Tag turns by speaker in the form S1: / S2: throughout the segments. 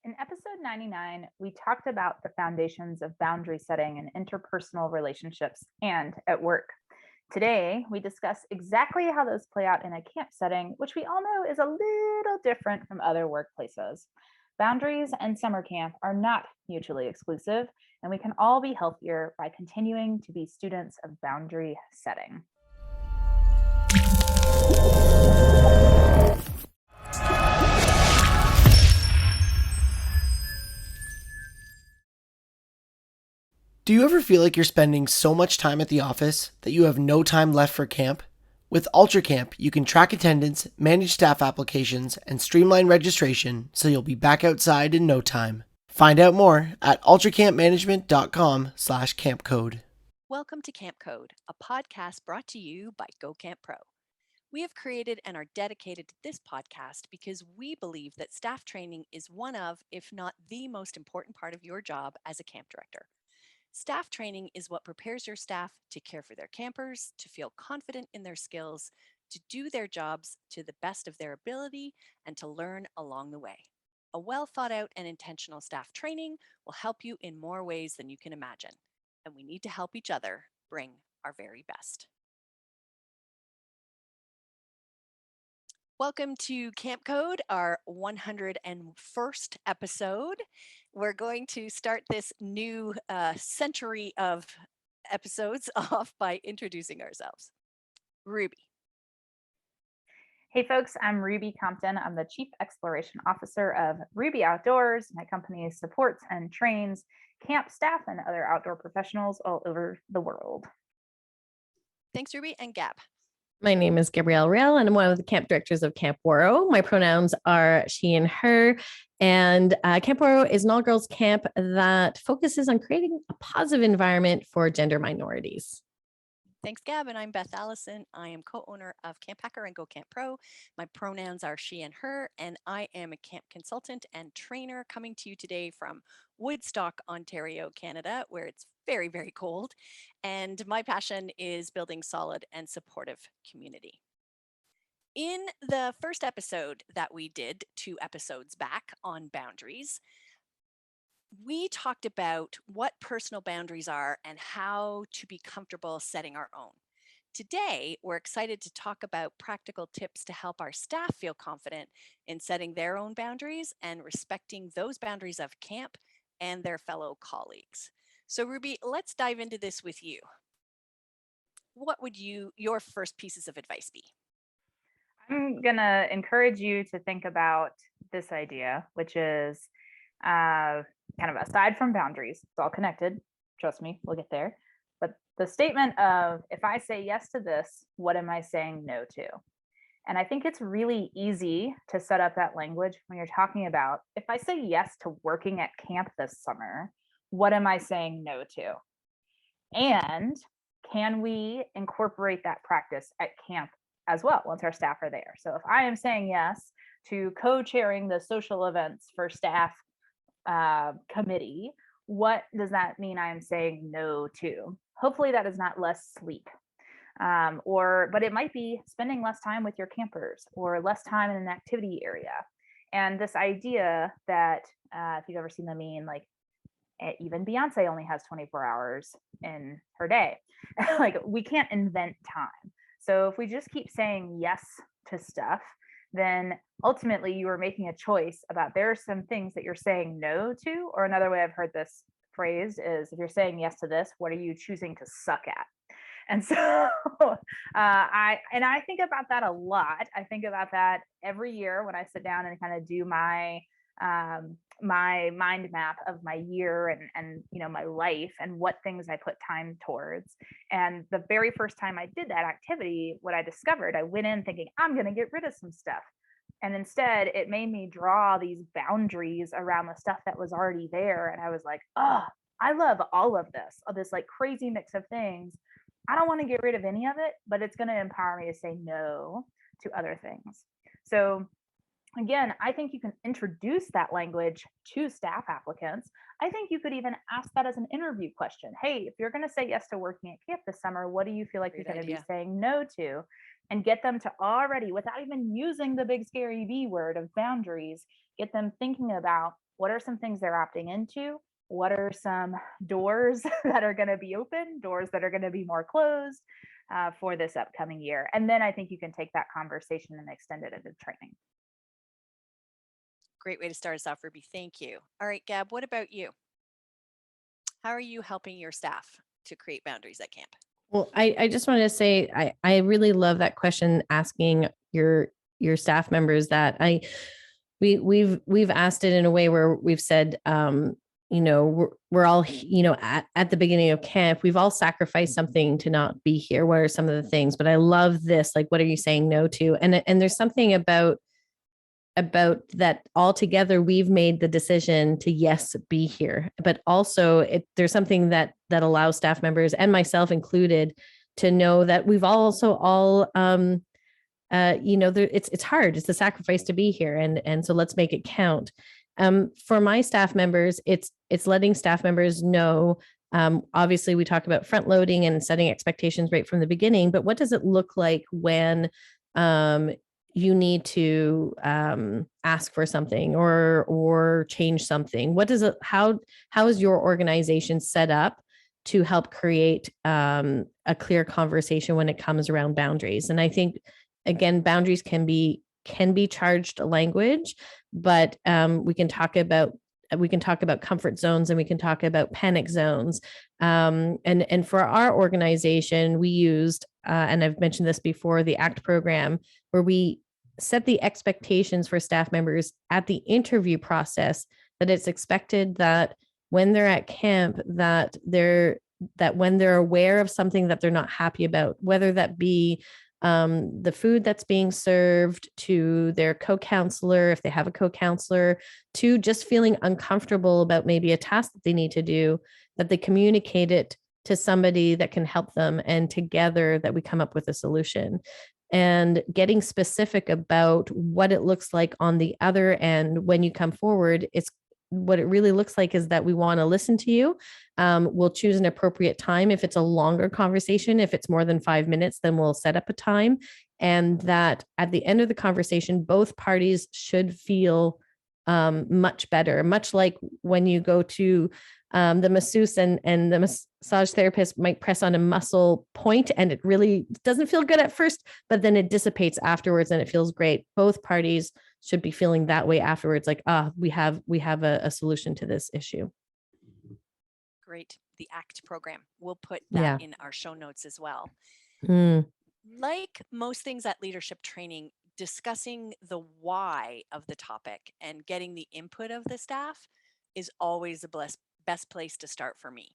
S1: In episode 99, we talked about the foundations of boundary setting in interpersonal relationships and at work. Today, we discuss exactly how those play out in a camp setting, which we all know is a little different from other workplaces. Boundaries and summer camp are not mutually exclusive, and we can all be healthier by continuing to be students of boundary setting.
S2: Do you ever feel like you're spending so much time at the office that you have no time left for camp? With Ultra Camp, you can track attendance, manage staff applications, and streamline registration so you'll be back outside in no time. Find out more at ultracampmanagement.com/campcode.
S3: Welcome to Camp Code, a podcast brought to you by Go Camp Pro. We have created and are dedicated to this podcast because we believe that staff training is one of, if not the most important part of your job as a camp director. Staff training is what prepares your staff to care for their campers, to feel confident in their skills, to do their jobs to the best of their ability, and to learn along the way. A well thought out and intentional staff training will help you in more ways than you can imagine. And we need to help each other bring our very best. Welcome to Camp Code, our 101st episode. We're going to start this new century of episodes off by introducing ourselves. Ruby.
S1: Hey folks, I'm Ruby Compton. I'm the Chief Exploration Officer of Ruby Outdoors. My company supports and trains camp staff and other outdoor professionals all over the world.
S3: Thanks, Ruby. And Gab.
S4: My name is Gabrielle Real, and I'm one of the camp directors of Camp Woro. My pronouns are she and her. And Camp Woro is an all-girls camp that focuses on creating a positive environment for gender minorities.
S3: Thanks, Gab. And I'm Beth Allison. I am co-owner of Camp Hacker and Go Camp Pro. My pronouns are she and her, and I am a camp consultant and trainer coming to you today from Woodstock, Ontario, Canada, where it's very, very cold. And my passion is building solid and supportive community. In the first episode that we did 2 episodes back on boundaries, we talked about what personal boundaries are and how to be comfortable setting our own. Today, we're excited to talk about practical tips to help our staff feel confident in setting their own boundaries and respecting those boundaries of camp and their fellow colleagues. So Ruby, let's dive into this with you. What would your first pieces of advice be?
S1: I'm going to encourage you to think about this idea, which is kind of aside from boundaries, it's all connected. Trust me, we'll get there. But the statement of, if I say yes to this, what am I saying no to? And I think it's really easy to set up that language when you're talking about, if I say yes to working at camp this summer, what am I saying no to? And can we incorporate that practice at camp as well once our staff are there? So if I am saying yes to co-chairing the social events for staff committee, what does that mean I am saying no to? Hopefully that is not less sleep. But it might be spending less time with your campers or less time in an activity area. And this idea that if you've ever seen the meme, like even Beyonce only has 24 hours in her day. Like we can't invent time. So if we just keep saying yes to stuff, then ultimately you are making a choice about there are some things that you're saying no to, or another way I've heard this phrased is, if you're saying yes to this, what are you choosing to suck at? And so I think about that a lot. I think about that every year when I sit down and kind of do my my mind map of my year and my life and what things I put time towards. And the very first time I did that activity, what I discovered, I went in thinking I'm going to get rid of some stuff. And instead it made me draw these boundaries around the stuff that was already there. And I was like, oh, I love all of this like crazy mix of things. I don't want to get rid of any of it, but it's going to empower me to say no to other things. So again, I think you can introduce that language to staff applicants. I think you could even ask that as an interview question. Hey, if you're going to say yes to working at camp this summer, what do you feel like you're going to be saying no to? And get them to already, without even using the big scary B word of boundaries, get them thinking about what are some things they're opting into? What are some doors that are going to be open, doors that are going to be more closed for this upcoming year? And then I think you can take that conversation and extend it into training.
S3: Great way to start us off, Ruby. Thank you. All right, Gab, what about you? How are you helping your staff to create boundaries at camp?
S4: Well, I just wanted to say I really love that question, asking your staff members that. We've asked it in a way where we've said, we're all, at the beginning of camp, we've all sacrificed something to not be here. What are some of the things? But I love this. Like, what are you saying no to? And there's something about that altogether we've made the decision to, yes, be here, but also there's something that allows staff members, and myself included, to know that we've also all it's hard, it's a sacrifice to be here, and so let's make it count. For my staff members, it's letting staff members know, obviously we talk about front loading and setting expectations right from the beginning, but what does it look like when you need to ask for something or change something? What does it, how is your organization set up to help create a clear conversation when it comes around boundaries? And I think, again, boundaries can be charged language, but we can talk about comfort zones, and we can talk about panic zones. And for our organization, we used, and I've mentioned this before, the ACT program, where we set the expectations for staff members at the interview process, that it's expected that when they're at camp, that when they're aware of something that they're not happy about, whether that be the food that's being served, to their co-counselor, if they have a co-counselor, to just feeling uncomfortable about maybe a task that they need to do, that they communicate it to somebody that can help them, and together that we come up with a solution. And getting specific about what it looks like on the other end when you come forward, it's what it really looks like is that we want to listen to you. We'll choose an appropriate time. If it's a longer conversation, if it's more than 5 minutes, then we'll set up a time. And that at the end of the conversation, both parties should feel much better, much like when you go to the masseuse, and the massage therapist might press on a muscle point and it really doesn't feel good at first, but then it dissipates afterwards and it feels great. Both parties should be feeling that way afterwards, like, we have a solution to this issue.
S3: Great. The ACT program. We'll put
S4: Yeah.
S3: that in our show notes as well.
S4: Mm.
S3: Like most things at leadership training, discussing the why of the topic and getting the input of the staff is always the best place to start for me.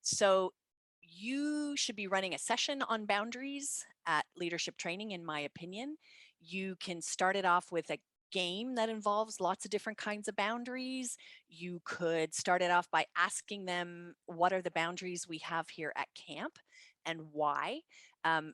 S3: So you should be running a session on boundaries at leadership training, in my opinion. You can start it off with a game that involves lots of different kinds of boundaries. You could start it off by asking them, what are the boundaries we have here at camp and why?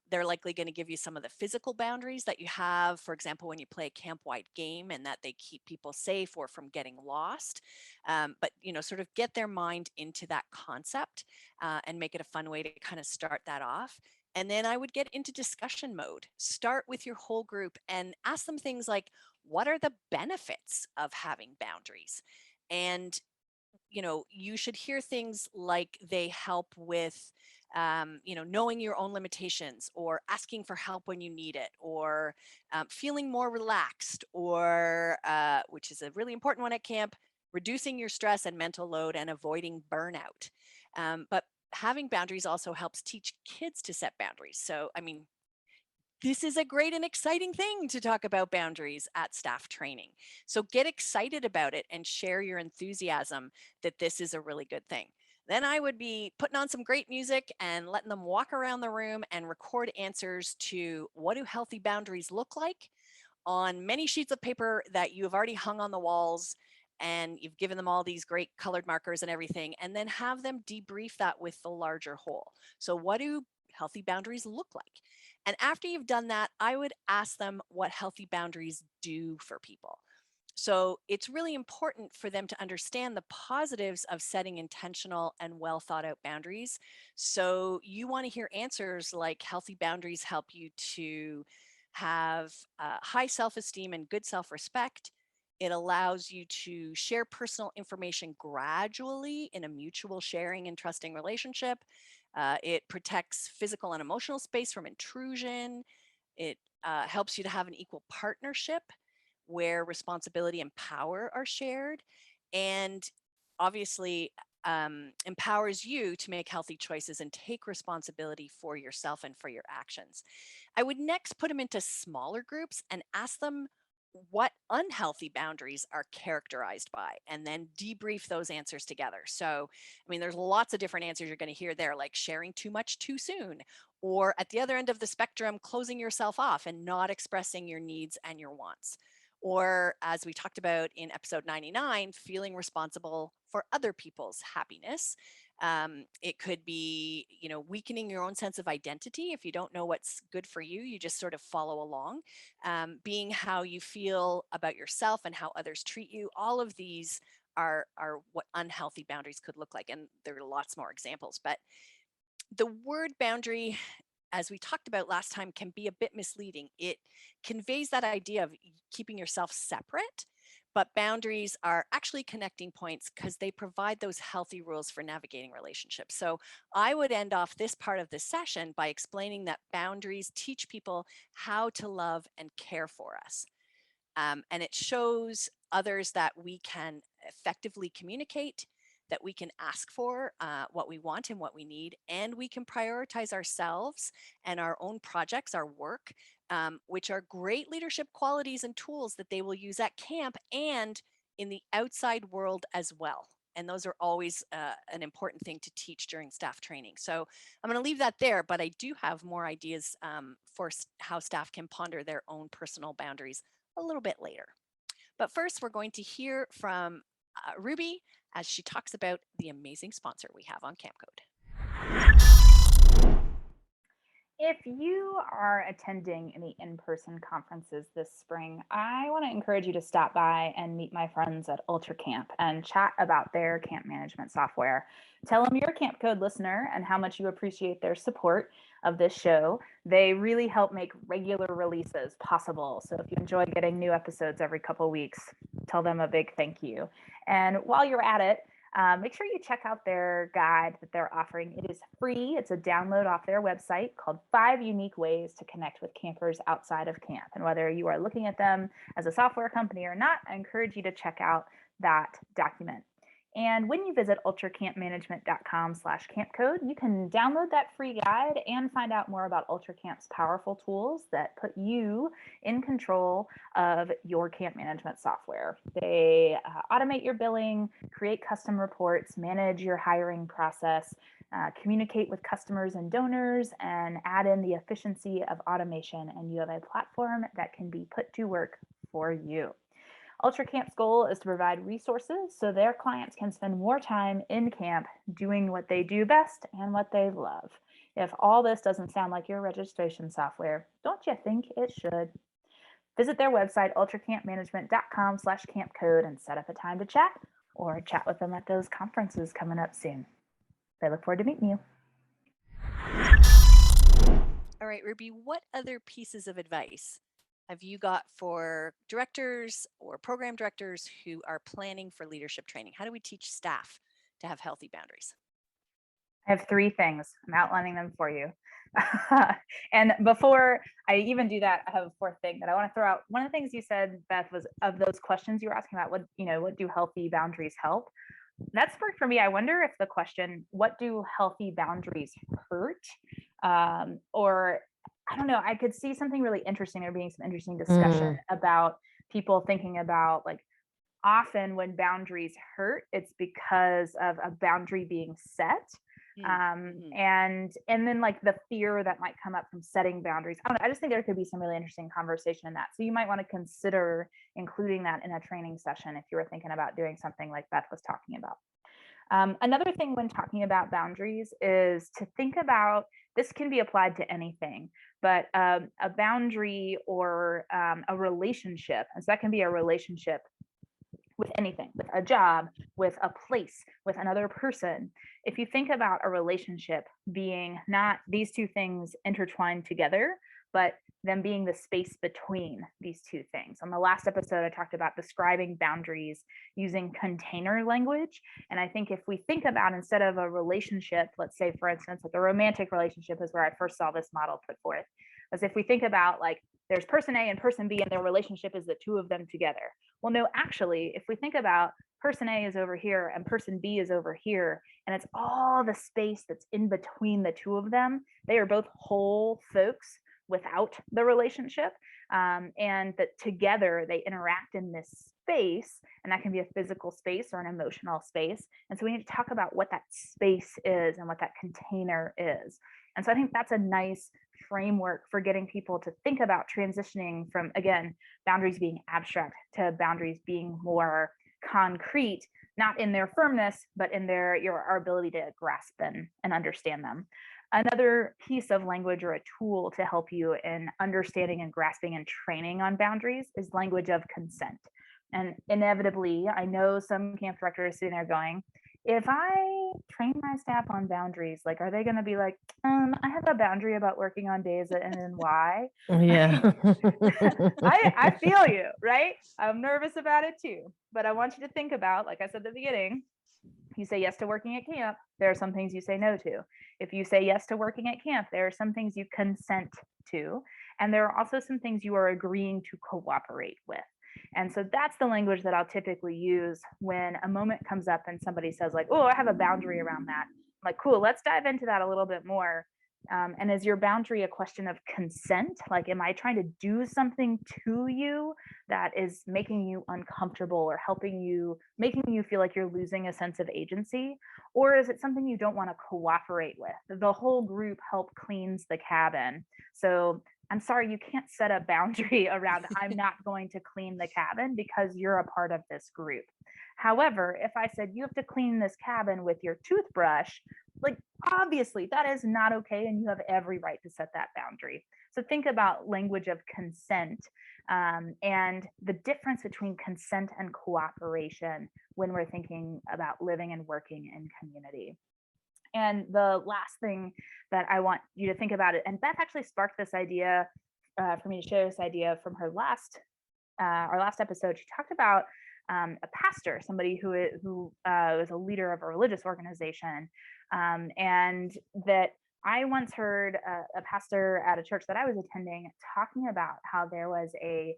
S3: They're likely going to give you some of the physical boundaries that you have, for example, when you play a camp-wide game, and that they keep people safe or from getting lost. But sort of get their mind into that concept and make it a fun way to kind of start that off. And then I would get into discussion mode. Start with your whole group and ask them things like, what are the benefits of having boundaries? And you should hear things like they help with knowing your own limitations, or asking for help when you need it, or feeling more relaxed, or which is a really important one at camp, reducing your stress and mental load and avoiding burnout. But having boundaries also helps teach kids to set boundaries. So, I mean, this is a great and exciting thing to talk about boundaries at staff training. So get excited about it and share your enthusiasm that this is a really good thing. Then I would be putting on some great music and letting them walk around the room and record answers to, what do healthy boundaries look like, on many sheets of paper that you have already hung on the walls, and you've given them all these great colored markers and everything, and then have them debrief that with the larger whole. So what do healthy boundaries look like? And after you've done that, I would ask them what healthy boundaries do for people. So it's really important for them to understand the positives of setting intentional and well thought out boundaries. So you want to hear answers like, healthy boundaries help you to have high self-esteem and good self-respect. It allows you to share personal information gradually in a mutual sharing and trusting relationship. It protects physical and emotional space from intrusion. It helps you to have an equal partnership where responsibility and power are shared. And obviously, empowers you to make healthy choices and take responsibility for yourself and for your actions. I would next put them into smaller groups and ask them what unhealthy boundaries are characterized by, and then debrief those answers together. So, I mean, there's lots of different answers you're going to hear there, like sharing too much too soon, or at the other end of the spectrum, closing yourself off and not expressing your needs and your wants. Or, as we talked about in episode 99, feeling responsible for other people's happiness. It could be, weakening your own sense of identity. If you don't know what's good for you, you just sort of follow along. Being how you feel about yourself and how others treat you. All of these are what unhealthy boundaries could look like. And there are lots more examples, but the word boundary, as we talked about last time, can be a bit misleading. It conveys that idea of keeping yourself separate, but boundaries are actually connecting points because they provide those healthy rules for navigating relationships. So I would end off this part of the session by explaining that boundaries teach people how to love and care for us. And it shows others that we can effectively communicate, that we can ask for what we want and what we need, and we can prioritize ourselves and our own projects, our work, which are great leadership qualities and tools that they will use at camp and in the outside world as well. And those are always an important thing to teach during staff training. So I'm going to leave that there, but I do have more ideas for how staff can ponder their own personal boundaries a little bit later. But first, we're going to hear from Ruby as she talks about the amazing sponsor we have on Camp Code.
S1: If you are attending any in-person conferences this spring, I want to encourage you to stop by and meet my friends at Ultra Camp and chat about their camp management software. Tell them you're a Camp Code listener and how much you appreciate their support of this show. They really help make regular releases possible. So if you enjoy getting new episodes every couple weeks, tell them a big thank you. And while you're at it, make sure you check out their guide that they're offering. It is free. It's a download off their website called 5 Unique Ways to Connect with Campers Outside of Camp. And whether you are looking at them as a software company or not, I encourage you to check out that document. And when you visit ultracampmanagement.com/campcode, you can download that free guide and find out more about UltraCamp's powerful tools that put you in control of your camp management software. They automate your billing, create custom reports, manage your hiring process, communicate with customers and donors, and add in the efficiency of automation. And you have a platform that can be put to work for you. UltraCamp's goal is to provide resources so their clients can spend more time in camp doing what they do best and what they love. If all this doesn't sound like your registration software, don't you think it should? Visit their website, ultracampmanagement.com/campcode, and set up a time to chat or chat with them at those conferences coming up soon. They look forward to meeting you.
S3: All right, Ruby, what other pieces of advice have you got for directors or program directors who are planning for leadership training? How do we teach staff to have healthy boundaries?
S1: I have 3 things. I'm outlining them for you. And before I even do that, I have a 4th thing that I want to throw out. One of the things you said, Beth, was of those questions you were asking about what do healthy boundaries help? That sparked for me. I wonder if the question, what do healthy boundaries hurt? Or I don't know, I could see something really interesting, there being some interesting discussion about people thinking about, like, often when boundaries hurt, it's because of a boundary being set. And then, like, the fear that might come up from setting boundaries. I don't know, I just think there could be some really interesting conversation in that. So you might want to consider including that in a training session if you were thinking about doing something like Beth was talking about. Another thing when talking about boundaries is to think about, this can be applied to anything, but a boundary or a relationship, and so that can be a relationship with anything, with a job, with a place, with another person. If you think about a relationship being not these two things intertwined together, but them being the space between these two things. On the last episode, I talked about describing boundaries using container language. And I think if we think about, instead of a relationship, let's say, for instance, like a romantic relationship is where I first saw this model put forth, as if we think about like there's person A and person B and their relationship is the two of them together. Well, no, actually, if we think about person A is over here and person B is over here, and it's all the space that's in between the two of them, they are both whole folks without the relationship, and that together they interact in this space, and that can be a physical space or an emotional space. And so we need to talk about what that space is and what that container is. And so I think that's a nice framework for getting people to think about transitioning from, again, boundaries being abstract to boundaries being more concrete, not in their firmness, but in our ability to grasp them and understand them. Another piece of language or a tool to help you in understanding and grasping and training on boundaries is language of consent. And inevitably, I know some camp directors sitting there going, if I train my staff on boundaries, like, are they going to be like, I have a boundary about working on days and then why?
S4: Yeah.
S1: I feel you, right? I'm nervous about it too. But I want you to think about, like I said at the beginning, you say yes to working at camp, there are some things you say no to. If you say yes to working at camp, there are some things you consent to. And there are also some things you are agreeing to cooperate with. And so that's the language that I'll typically use when a moment comes up and somebody says like, oh, I have a boundary around that. I'm like, cool, let's dive into that a little bit more. And is your boundary a question of consent? Like, am I trying to do something to you that is making you uncomfortable or making you feel like you're losing a sense of agency? Or is it something you don't want to cooperate with? The whole group help cleans the cabin. So I'm sorry, you can't set a boundary around I'm not going to clean the cabin because you're a part of this group. However, if I said you have to clean this cabin with your toothbrush, like obviously that is not okay, and you have every right to set that boundary. So think about language of consent, and the difference between consent and cooperation when we're thinking about living and working in community. And the last thing that I want you to think about it, and Beth actually sparked this idea for me to share this idea from her our last episode. She talked about a pastor, somebody who is a leader of a religious organization, and that I once heard a pastor at a church that I was attending talking about how there was a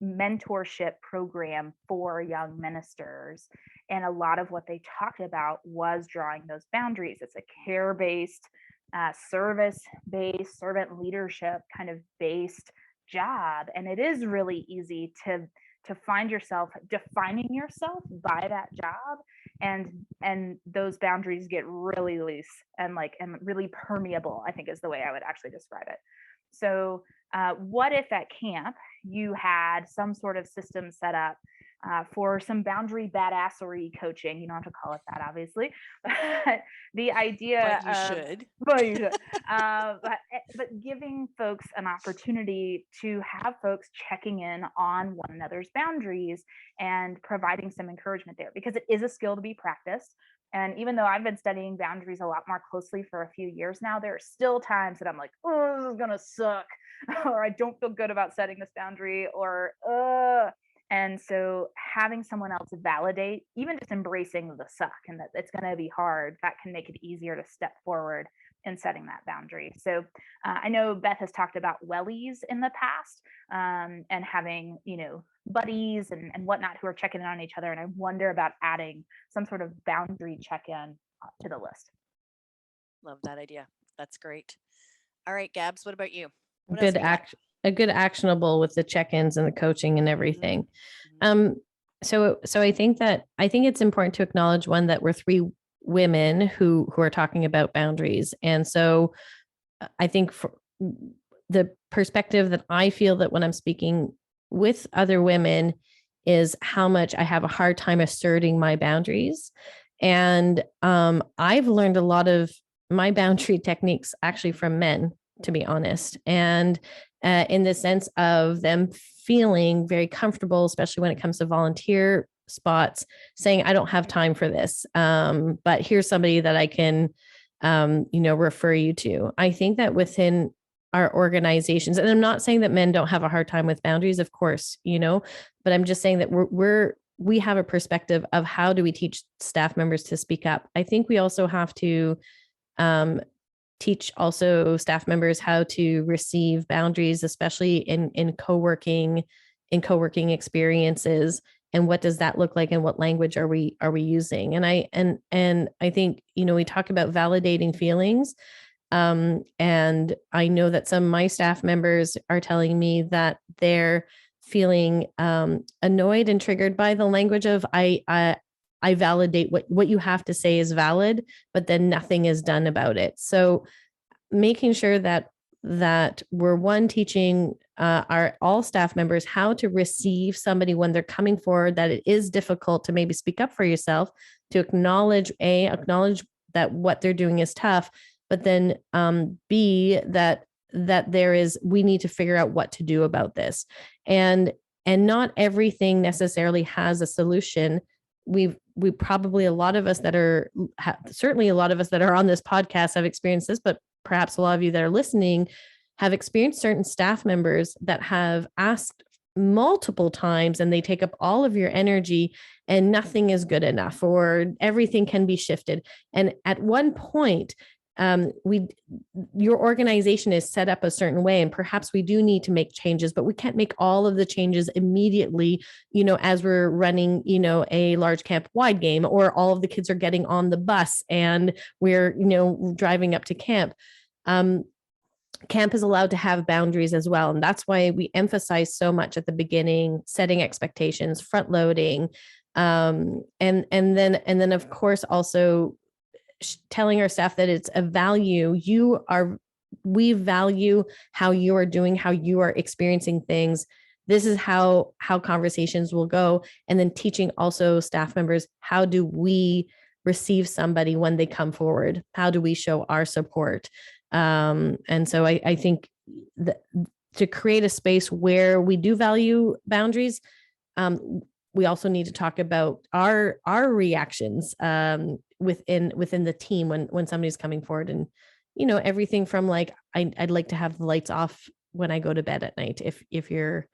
S1: mentorship program for young ministers. And a lot of what they talked about was drawing those boundaries. It's a care-based, service-based, servant leadership kind of based job. And it is really easy to find yourself defining yourself by that job, and those boundaries get really loose and really permeable, I think is the way I would actually describe it. So what if at camp you had some sort of system set up for some boundary badassery coaching? You don't have to call it that, obviously, but the idea
S3: but you should.
S1: but giving folks an opportunity to have folks checking in on one another's boundaries and providing some encouragement there, because it is a skill to be practiced. And even though I've been studying boundaries a lot more closely for a few years now, there are still times that I'm like, oh, this is gonna suck, or I don't feel good about setting this boundary, or and so having someone else validate, even just embracing the suck and that it's going to be hard, that can make it easier to step forward in setting that boundary. So I know Beth has talked about wellies in the past, and having, buddies and whatnot who are checking in on each other. And I wonder about adding some sort of boundary check-in to the list.
S3: Love that idea. That's great. All right, Gabs, what about you? What
S4: a good actionable with the check-ins and the coaching and everything. So I think it's important to acknowledge, one, that we're three women who are talking about boundaries. And so I think for the perspective that I feel that when I'm speaking with other women is how much I have a hard time asserting my boundaries. And I've learned a lot of my boundary techniques actually from men, to be honest. And in the sense of them feeling very comfortable, especially when it comes to volunteer spots, saying, I don't have time for this, but here's somebody that I can, refer you to. I think that within our organizations. And I'm not saying that men don't have a hard time with boundaries, of course, but I'm just saying that we have a perspective of how do we teach staff members to speak up. I think we also have to teach also staff members how to receive boundaries, especially in co-working experiences. And what does that look like, and what language are we using? And I think, we talk about validating feelings. And I know that some of my staff members are telling me that they're feeling annoyed and triggered by the language of I validate what you have to say is valid, but then nothing is done about it. So making sure that we're teaching our all staff members how to receive somebody when they're coming forward, that it is difficult to maybe speak up for yourself, to acknowledge that what they're doing is tough, but then B, that we need to figure out what to do about this. And not everything necessarily has a solution. We probably, a lot of us that are certainly a lot of us that are on this podcast have experienced this, but perhaps a lot of you that are listening have experienced certain staff members that have asked multiple times, and they take up all of your energy, and nothing is good enough, or everything can be shifted. And at one point, your organization is set up a certain way, and perhaps we do need to make changes, but we can't make all of the changes immediately, as we're running, a large camp wide game, or all of the kids are getting on the bus and we're, driving up to camp. Camp is allowed to have boundaries as well. And that's why we emphasize so much at the beginning, setting expectations, front loading. And then of course, also telling our staff that it's a value. We value how you are doing, how you are experiencing things. This is how conversations will go. And then teaching also staff members, how do we receive somebody when they come forward? How do we show our support? And so I think that to create a space where we do value boundaries, we also need to talk about our reactions within the team when somebody's coming forward, and everything from like I'd like to have the lights off when I go to bed at night if you're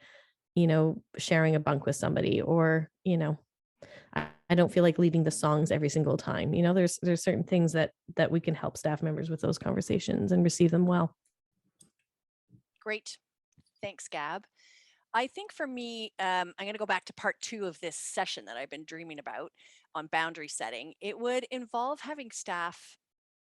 S4: sharing a bunk with somebody, or I don't feel like leading the songs every single time. There's certain things that we can help staff members with those conversations and receive them well.
S3: Great. Thanks, Gab. I think for me, I'm going to go back to part 2 of this session that I've been dreaming about on boundary setting. It would involve having staff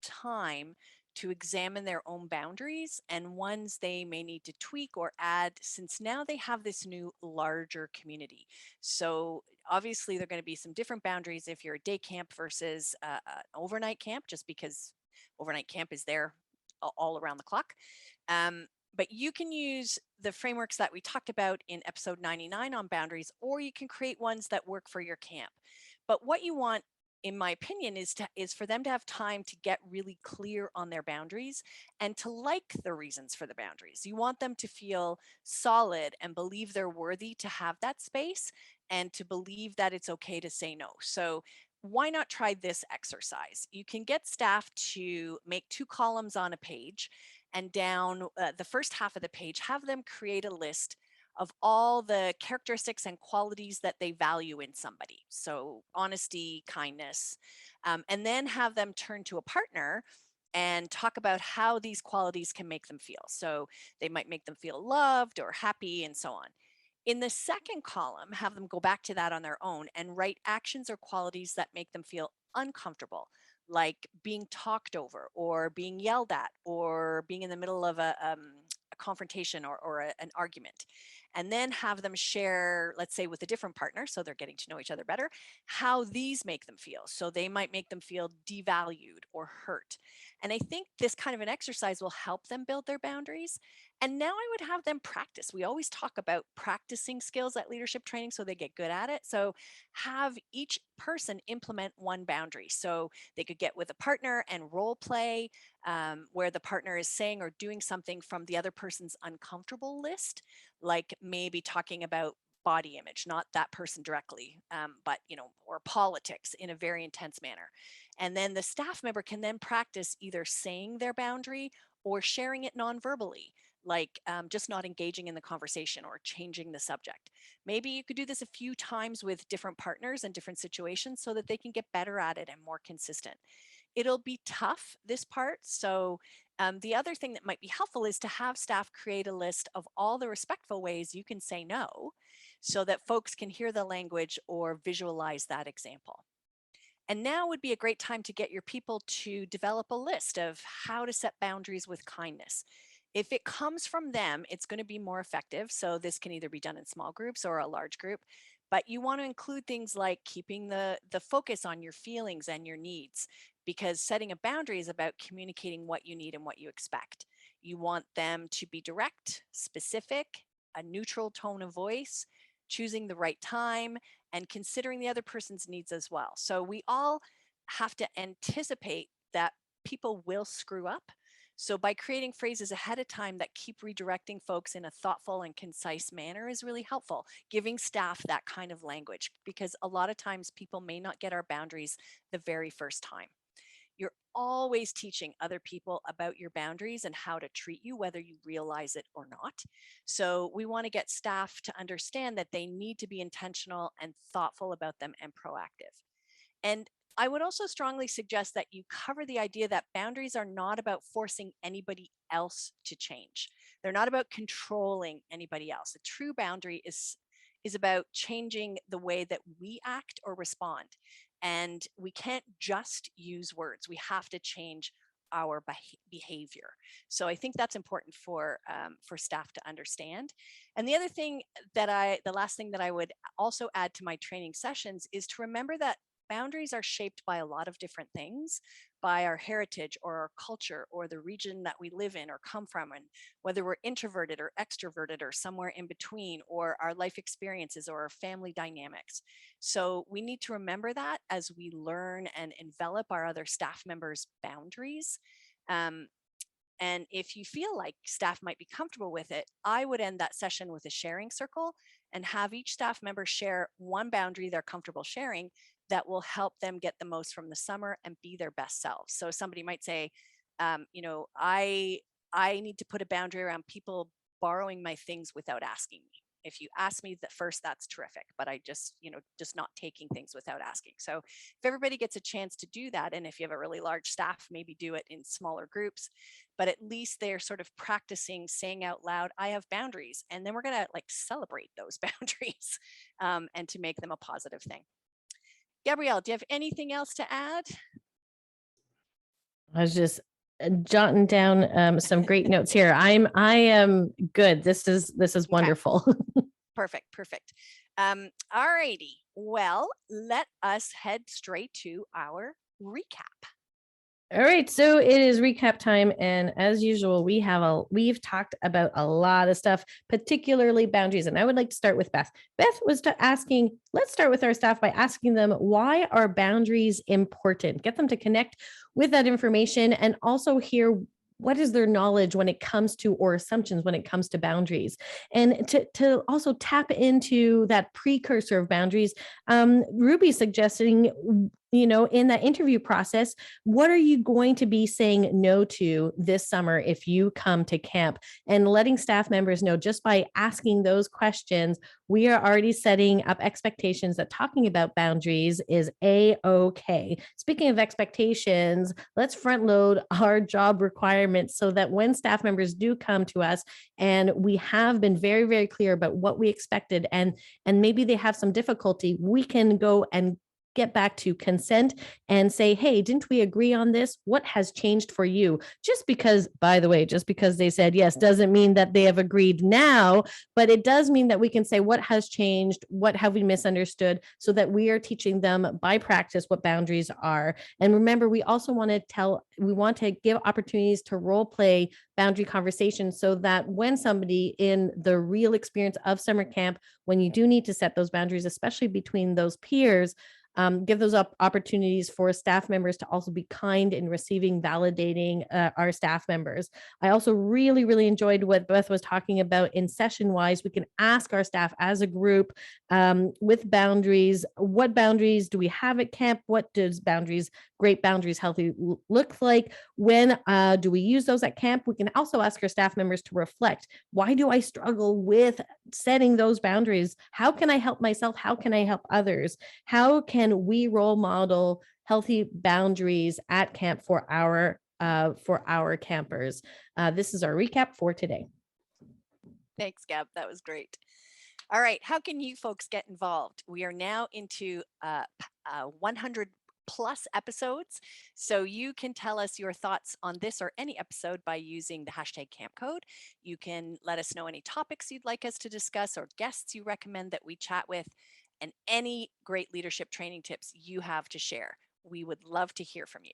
S3: time to examine their own boundaries and ones they may need to tweak or add, since now they have this new larger community. So obviously there are going to be some different boundaries if you're a day camp versus an overnight camp, just because overnight camp is there all around the clock. But you can use the frameworks that we talked about in episode 99 on boundaries, or you can create ones that work for your camp. But what you want, in my opinion, is for them to have time to get really clear on their boundaries and to like the reasons for the boundaries. You want them to feel solid and believe they're worthy to have that space, and to believe that it's okay to say no. So why not try this exercise? You can get staff to make 2 columns on a page, and down the first half of the page, have them create a list of all the characteristics and qualities that they value in somebody. So honesty, kindness, and then have them turn to a partner and talk about how these qualities can make them feel. So they might make them feel loved or happy, and so on. In the second column, have them go back to that on their own and write actions or qualities that make them feel uncomfortable, like being talked over, or being yelled at, or being in the middle of a confrontation or an argument. And then have them share, let's say with a different partner, so they're getting to know each other better, how these make them feel. So they might make them feel devalued or hurt. And I think this kind of an exercise will help them build their boundaries. And now I would have them practice. We always talk about practicing skills at leadership training so they get good at it. So have each person implement one boundary. So they could get with a partner and role play, where the partner is saying or doing something from the other person's uncomfortable list, like maybe talking about body image, not that person directly, but or politics in a very intense manner. And then the staff member can then practice either saying their boundary or sharing it non-verbally, like just not engaging in the conversation or changing the subject. Maybe you could do this a few times with different partners and different situations so that they can get better at it and more consistent. It'll be tough, this part. So the other thing that might be helpful is to have staff create a list of all the respectful ways you can say no so that folks can hear the language or visualize that example. And now would be a great time to get your people to develop a list of how to set boundaries with kindness. If it comes from them, it's going to be more effective. So this can either be done in small groups or a large group, but you want to include things like keeping the focus on your feelings and your needs, because setting a boundary is about communicating what you need and what you expect. You want them to be direct, specific, a neutral tone of voice, choosing the right time, and considering the other person's needs as well. So we all have to anticipate that people will screw up. So by creating phrases ahead of time that keep redirecting folks in a thoughtful and concise manner is really helpful, giving staff that kind of language, because a lot of times people may not get our boundaries the very first time. You're always teaching other people about your boundaries and how to treat you, whether you realize it or not. So we want to get staff to understand that they need to be intentional and thoughtful about them and proactive. And I would also strongly suggest that you cover the idea that boundaries are not about forcing anybody else to change. They're not about controlling anybody else. A true boundary is about changing the way that we act or respond. And we can't just use words. We have to change our behavior. So I think that's important for staff to understand. And the other thing the last thing that I would also add to my training sessions is to remember that boundaries are shaped by a lot of different things, by our heritage or our culture or the region that we live in or come from, and whether we're introverted or extroverted or somewhere in between, or our life experiences or our family dynamics. So we need to remember that as we learn and envelop our other staff members' boundaries. And if you feel like staff might be comfortable with it, I would end that session with a sharing circle and have each staff member share one boundary they're comfortable sharing that will help them get the most from the summer and be their best selves. So somebody might say, I need to put a boundary around people borrowing my things without asking me. If you ask me first, that's terrific, but I just not taking things without asking. So if everybody gets a chance to do that, and if you have a really large staff, maybe do it in smaller groups, but at least they're sort of practicing saying out loud, I have boundaries. And then we're going to celebrate those boundaries and to make them a positive thing. Gabrielle, do you have anything else to add?
S4: I was just jotting down some great notes here. I am good. This is wonderful.
S3: Perfect. All righty. Well, let us head straight to our recap.
S4: All right, so it is recap time, and as usual, we've talked about a lot of stuff, particularly boundaries. And I would like to start with Beth. Beth was asking. Let's start with our staff by asking them, why are boundaries important? Get them to connect with that information and also hear what is their knowledge when it comes to, or assumptions when it comes to boundaries, and to also tap into that precursor of boundaries. Ruby suggesting, in that interview process, what are you going to be saying no to this summer if you come to camp? And letting staff members know, just by asking those questions, we are already setting up expectations that talking about boundaries is a-okay. Speaking of expectations, let's front load our job requirements so that when staff members do come to us and we have been very, very clear about what we expected, and maybe they have some difficulty, we can go and get back to consent and say, hey, didn't we agree on this? What has changed for you? Just because, by the way, just because they said yes doesn't mean that they have agreed now, but it does mean that we can say what has changed, what have we misunderstood, so that we are teaching them by practice what boundaries are. And remember, we also want to give opportunities to role play boundary conversations, so that when somebody in the real experience of summer camp, when you do need to set those boundaries, especially between those peers, give those opportunities for staff members to also be kind in receiving, validating our staff members. I also really, really enjoyed what Beth was talking about in session wise. We can ask our staff as a group with boundaries, what boundaries do we have at camp? What does great boundaries, healthy look like? When do we use those at camp? We can also ask our staff members to reflect. Why do I struggle with setting those boundaries? How can I help myself? How can I help others? How can we role model healthy boundaries at camp for our campers? This is our recap for today.
S3: Thanks, Gab. That was great. All right. How can you folks get involved? We are now into 100 plus episodes. So you can tell us your thoughts on this or any episode by using the hashtag camp code. You can let us know any topics you'd like us to discuss or guests you recommend that we chat with, and any great leadership training tips you have to share. We would love to hear from you.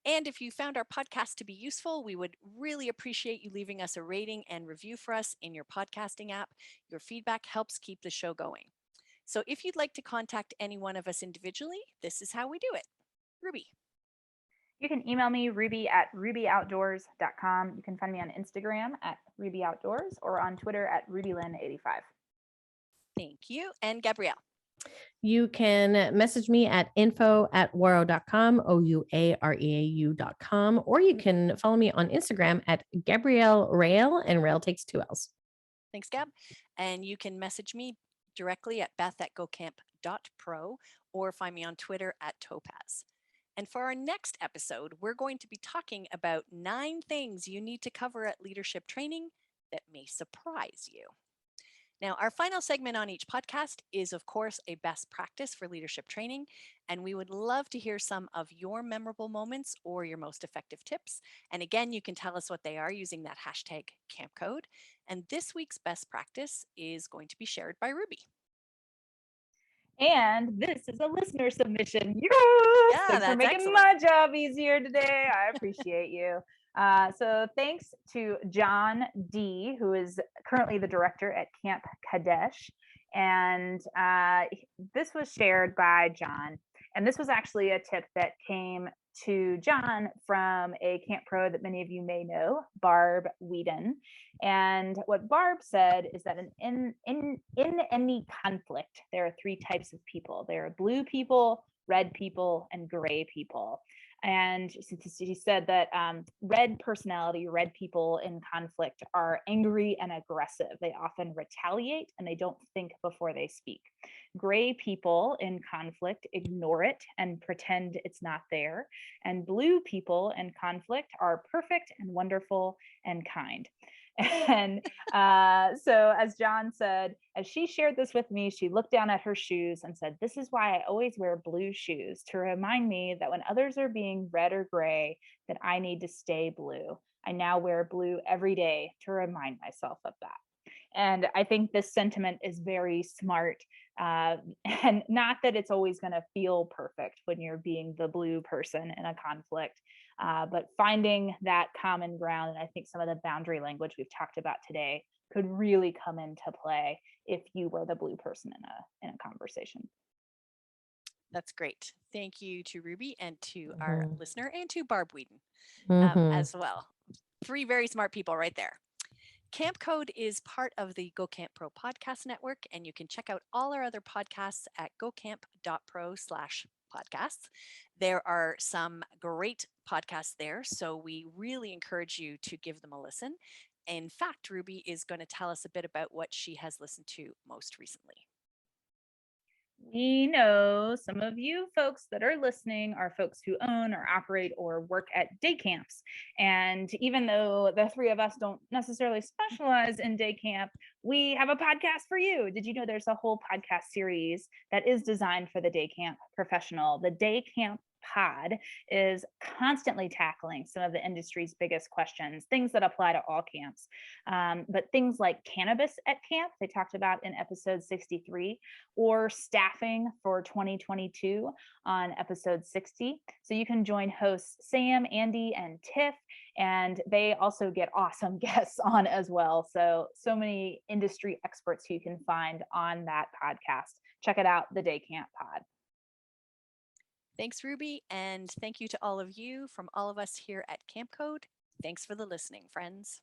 S3: And if you found our podcast to be useful, we would really appreciate you leaving us a rating and review for us in your podcasting app. Your feedback helps keep the show going. So if you'd like to contact any one of us individually, this is how we do it. Ruby.
S1: You can email me, ruby@rubyoutdoors.com. You can find me on Instagram at rubyoutdoors or on Twitter at rubylyn85.
S3: Thank you. And Gabrielle.
S4: You can message me at info@waro.com, ouareau.com, or you can follow me on Instagram at Gabrielle Rail, and Rail takes 2 L's.
S3: Thanks, Gab. And you can message me directly at beth@gocamp.pro or find me on Twitter at Topaz. And for our next episode, we're going to be talking about 9 things you need to cover at leadership training that may surprise you. Now, our final segment on each podcast is, of course, a best practice for leadership training, and we would love to hear some of your memorable moments or your most effective tips. And again, you can tell us what they are using that hashtag camp code. And this week's best practice is going to be shared by Ruby.
S1: And this is a listener submission. Yes!
S3: Yeah,
S1: Thanks for
S3: that's
S1: making
S3: excellent.
S1: my job easier today. I appreciate you. So thanks to John D, who is currently the director at Camp Kadesh. And this was shared by John. And this was actually a tip that came to John from a camp pro that many of you may know, Barb Whedon. And what Barb said is that in any conflict, there are 3 types of people. There are blue people, red people, and gray people. And she said that red people in conflict are angry and aggressive. They often retaliate and they don't think before they speak. Gray people in conflict ignore it and pretend it's not there. And blue people in conflict are perfect and wonderful and kind. And so, as John said, as she shared this with me, she looked down at her shoes and said, "This is why I always wear blue shoes, to remind me that when others are being red or gray, that I need to stay blue. I now wear blue every day to remind myself of that." And I think this sentiment is very smart. And not that it's always going to feel perfect when you're being the blue person in a conflict, but finding that common ground. And I think some of the boundary language we've talked about today could really come into play if you were the blue person in a conversation.
S3: That's great. Thank you to Ruby and to our listener and to Barb Whedon as well. 3 very smart people right there. Camp Code is part of the Go Camp Pro podcast network, and you can check out all our other podcasts at gocamp.pro/podcasts. There are some great podcasts there, so we really encourage you to give them a listen. In fact, Ruby is going to tell us a bit about what she has listened to most recently.
S1: We know some of you folks that are listening are folks who own or operate or work at day camps. And even though the 3 of us don't necessarily specialize in day camp, we have a podcast for you. Did you know there's a whole podcast series that is designed for the day camp professional? The Day Camp Pod is constantly tackling some of the industry's biggest questions, things that apply to all camps. But things like cannabis at camp, they talked about in episode 63, or staffing for 2022 on episode 60. So you can join hosts Sam, Andy, and Tiff, and they also get awesome guests on as well. So many industry experts who you can find on that podcast. Check it out, the Day Camp Pod.
S3: Thanks, Ruby. And thank you to all of you from all of us here at Camp Code. Thanks for the listening, friends.